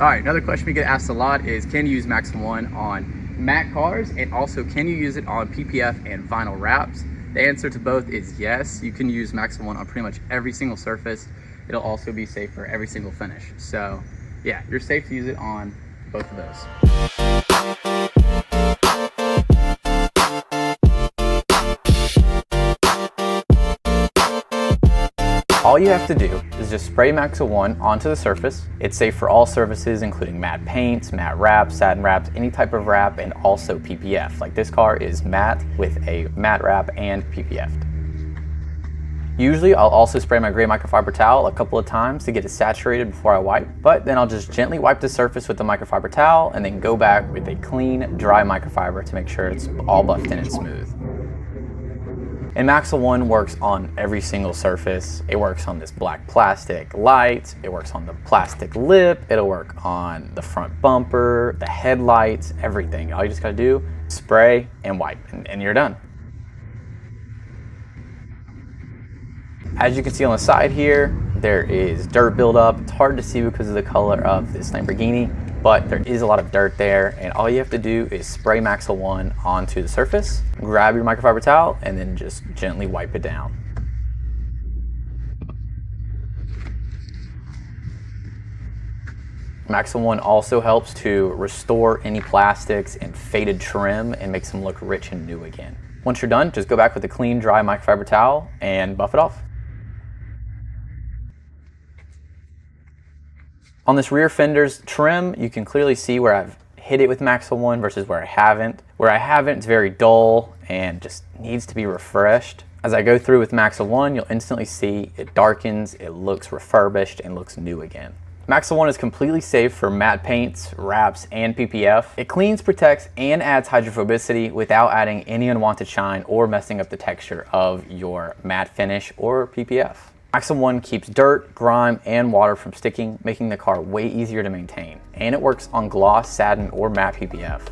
All right, another question we get asked a lot is, can you use MAXL ONE on matte cars? And also, can you use it on PPF and vinyl wraps? The answer to both is yes. You can use MAXL ONE on pretty much every single surface. It'll also be safe for every single finish. So yeah, you're safe to use it on both of those. All you have to do is just spray MAXL ONE onto the surface. It's safe for all surfaces, including matte paints, matte wraps, satin wraps, any type of wrap, and also PPF. Like this car is matte with a matte wrap and PPF. Usually I'll also spray my gray microfiber towel a couple of times to get it saturated before I wipe, but then I'll just gently wipe the surface with the microfiber towel and then go back with a clean, dry microfiber to make sure it's all buffed in and smooth. And MAXL ONE works on every single surface. It works on this black plastic light, it works on the plastic lip, it'll work on the front bumper, the headlights, everything. All you just gotta do, spray and wipe, and you're done. As you can see on the side here, there is dirt buildup. It's hard to see because of the color of this Lamborghini, but there is a lot of dirt there, and all you have to do is spray MAXL ONE onto the surface, grab your microfiber towel, and then just gently wipe it down. MAXL ONE also helps to restore any plastics and faded trim and makes them look rich and new again. Once you're done, just go back with a clean, dry microfiber towel and buff it off. On this rear fender's trim, you can clearly see where I've hit it with MAXL ONE versus where I haven't. Where I haven't, it's very dull and just needs to be refreshed. As I go through with MAXL ONE, you'll instantly see it darkens, it looks refurbished, and looks new again. MAXL ONE is completely safe for matte paints, wraps, and PPF. It cleans, protects, and adds hydrophobicity without adding any unwanted shine or messing up the texture of your matte finish or PPF. MAXL ONE keeps dirt, grime, and water from sticking, making the car way easier to maintain. And it works on gloss, satin, or matte PPF.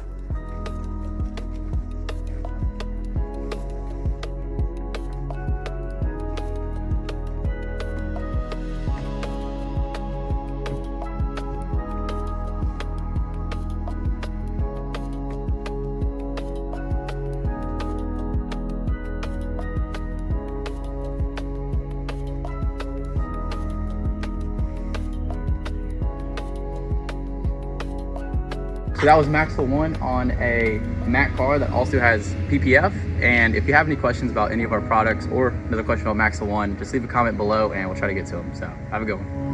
So that was MAXL ONE on a matte car that also has PPF. And if you have any questions about any of our products or another question about MAXL ONE, just leave a comment below and we'll try to get to them. So have a good one.